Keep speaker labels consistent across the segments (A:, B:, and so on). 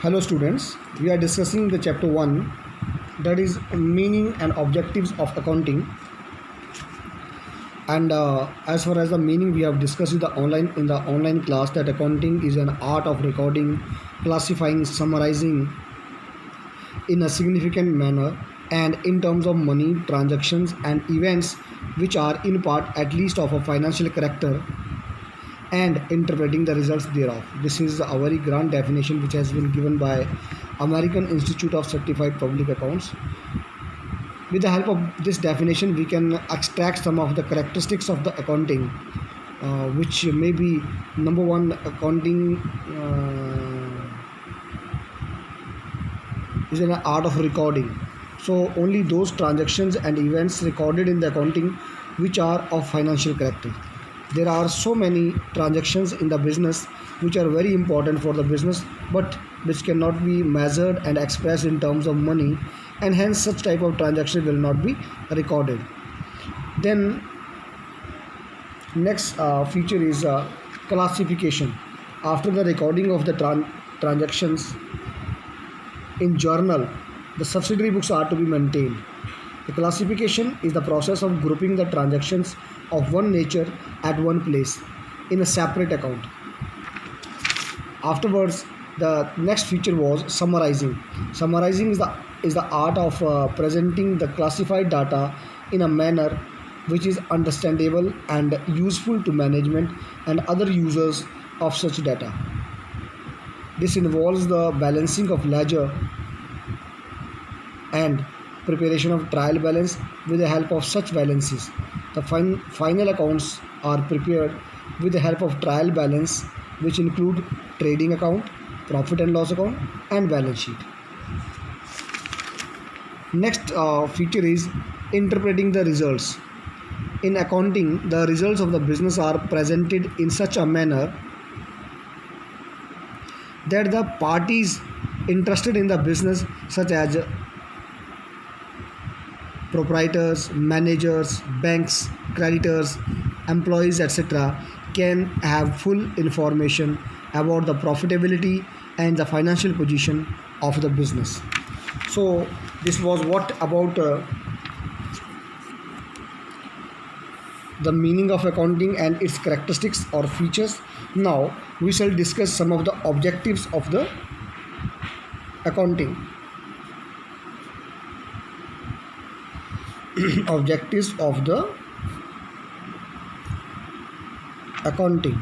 A: Hello students, we are discussing the chapter 1, that is meaning and objectives of accounting. And as far as the meaning, we have discussed in the online class that accounting is an art of recording, classifying, summarizing in a significant manner and in terms of money, transactions and events which are in part at least of a financial character, and interpreting the results thereof. This is a very grand definition which has been given by American Institute of Certified Public Accounts. With the help of this definition, we can extract some of the characteristics of the accounting, which may be: number one, accounting is an art of recording. So only those transactions and events recorded in the accounting which are of financial character. There are so many transactions in the business which are very important for the business, but which cannot be measured and expressed in terms of money, and hence such type of transaction will not be recorded. Then next feature is classification. After the recording of the transactions in journal, the subsidiary books are to be maintained. The classification is the process of grouping the transactions of one nature at one place in a separate account. Afterwards, the next feature was summarizing. Summarizing is the art of presenting the classified data in a manner which is understandable and useful to management and other users of such data. This involves the balancing of ledger and preparation of trial balance with the help of such balances. The final accounts are prepared with the help of trial balance, which include trading account, profit and loss account and balance sheet. Next feature is interpreting the results. In accounting, the results of the business are presented in such a manner that the parties interested in the business, such as proprietors, managers, banks, creditors, employees, etc., can have full information about the profitability and the financial position of the business. So this was what about the meaning of accounting and its characteristics or features. Now we shall discuss some of the objectives of the accounting. Objectives of the accounting.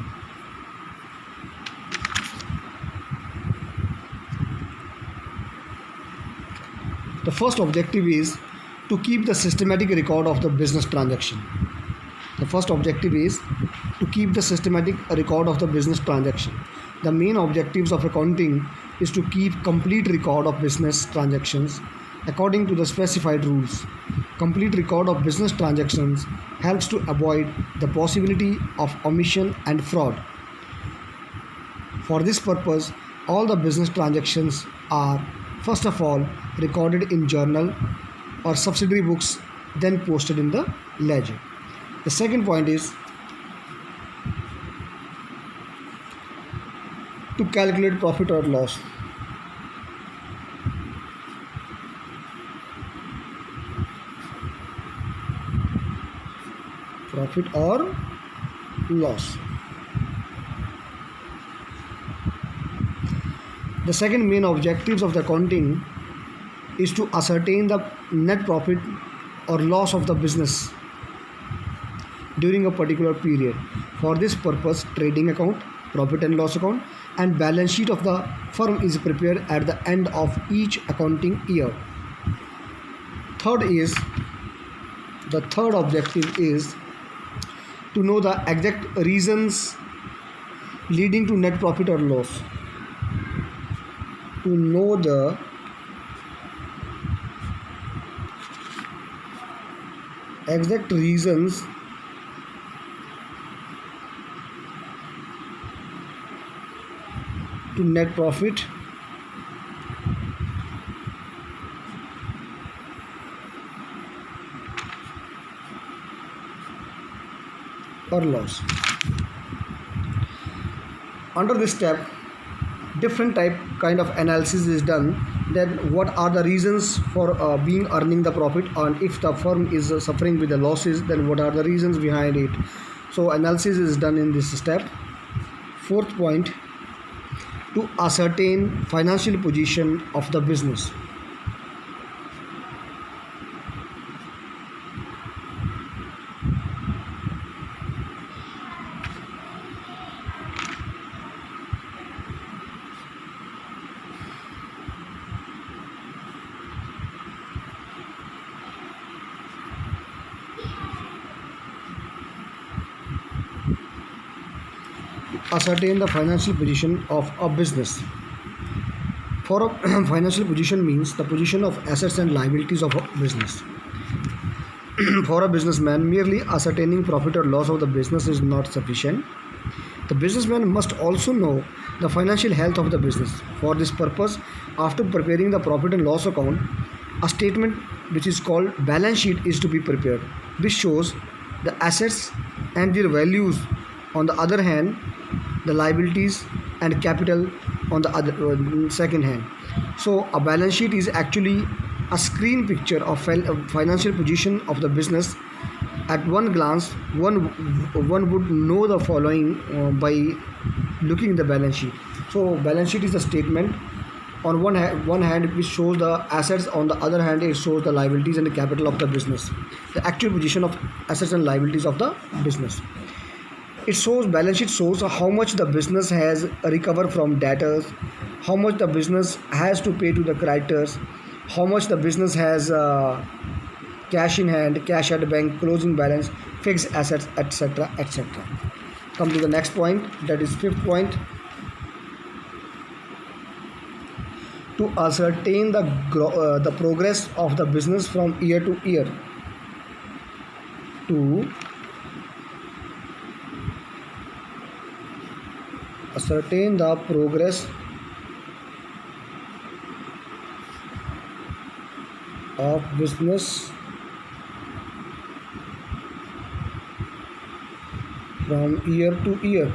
A: The first objective is to keep the systematic record of the business transaction. The first objective is to keep the systematic record of the business transaction. The main objectives of accounting is to keep complete record of business transactions according to the specified rules. Complete record of business transactions helps to avoid the possibility of omission and fraud. For this purpose, all the business transactions are first of all recorded in journal or subsidiary books, then posted in the ledger. The second point is to calculate profit or loss. Profit or loss. The second main objectives of the accounting is to ascertain the net profit or loss of the business during a particular period. For this purpose, trading account, profit and loss account and balance sheet of the firm is prepared at the end of each accounting year. The third objective is to know the exact reasons leading to net profit or loss. To know the exact reasons to net profit or loss. Under this step, different type kind of analysis is done. Then what are the reasons for being earning the profit, and if the firm is suffering with the losses, then what are the reasons behind it. So analysis is done in this step. Fourth point, to ascertain financial position of the business. Ascertain the financial position of a business. For a financial position means the position of assets and liabilities of a business. For a businessman, merely ascertaining profit or loss of the business is not sufficient. The businessman must also know the financial health of the business. For this purpose, after preparing the profit and loss account, a statement which is called balance sheet is to be prepared, which shows the assets and their values. On the other hand, the liabilities and capital on the other second hand. So a balance sheet is actually a screen picture of financial position of the business. At one glance, one would know the following by looking at the balance sheet. So balance sheet is a statement on one hand which shows the assets, on the other hand it shows the liabilities and the capital of the business, the actual position of assets and liabilities of the business. It shows, balance sheet shows how much the business has recovered from debtors, how much the business has to pay to the creditors, how much the business has cash in hand, cash at the bank, closing balance, fixed assets, etc., etc. Come to the next point, that is fifth point. To ascertain the progress of the business from year to year. To ascertain the progress of business from year to year.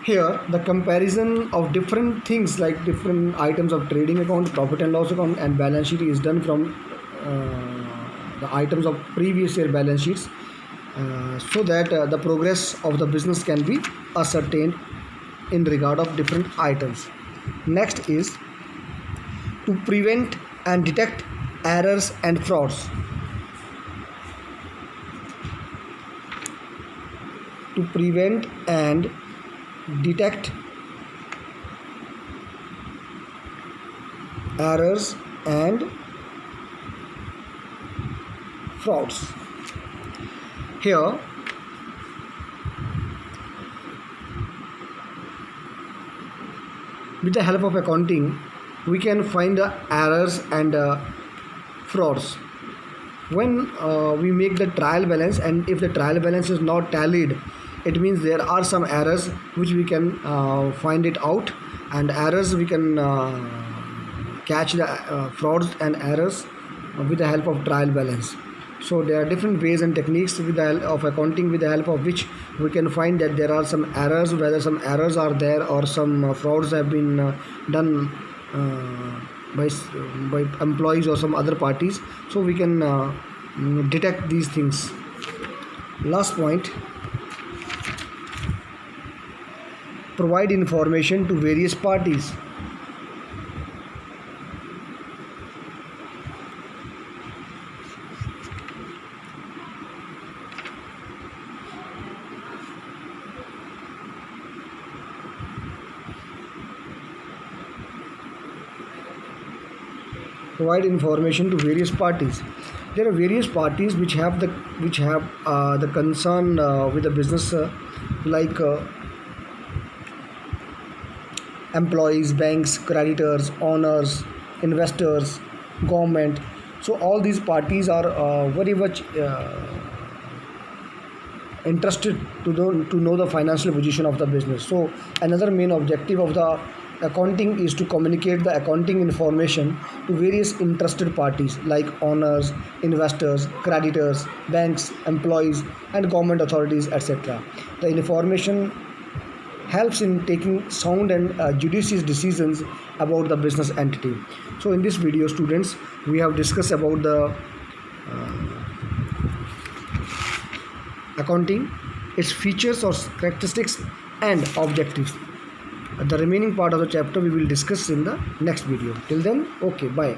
A: Here the comparison of different things like different items of trading account, profit and loss account and balance sheet is done from the items of previous year balance sheets, so that the progress of the business can be ascertained in regard of different items. Next is to prevent and detect errors and frauds. To prevent and detect errors and frauds. Here with the help of accounting we can find the errors and frauds. When we make the trial balance, and if the trial balance is not tallied, it means there are some errors which we can find it out, and errors we can catch the frauds and errors with the help of trial balance. So there are different ways and techniques with the help of accounting, with the help of which we can find that there are some errors, whether some errors are there or some frauds have been done by employees or some other parties. So we can detect these things. Last point, provide information to various parties. Provide information to various parties. There are various parties which have the concern with the business, like employees, banks, creditors, owners, investors, government. So all these parties are very much interested to know the financial position of the business. So another main objective of the Accounting is to communicate the accounting information to various interested parties like owners, investors, creditors, banks, employees, and government authorities, etc. The information helps in taking sound and judicious decisions about the business entity. So in this video, students, we have discussed about the accounting, its features or characteristics and objectives. The remaining part of the chapter we will discuss in the next video. Till then, okay, bye.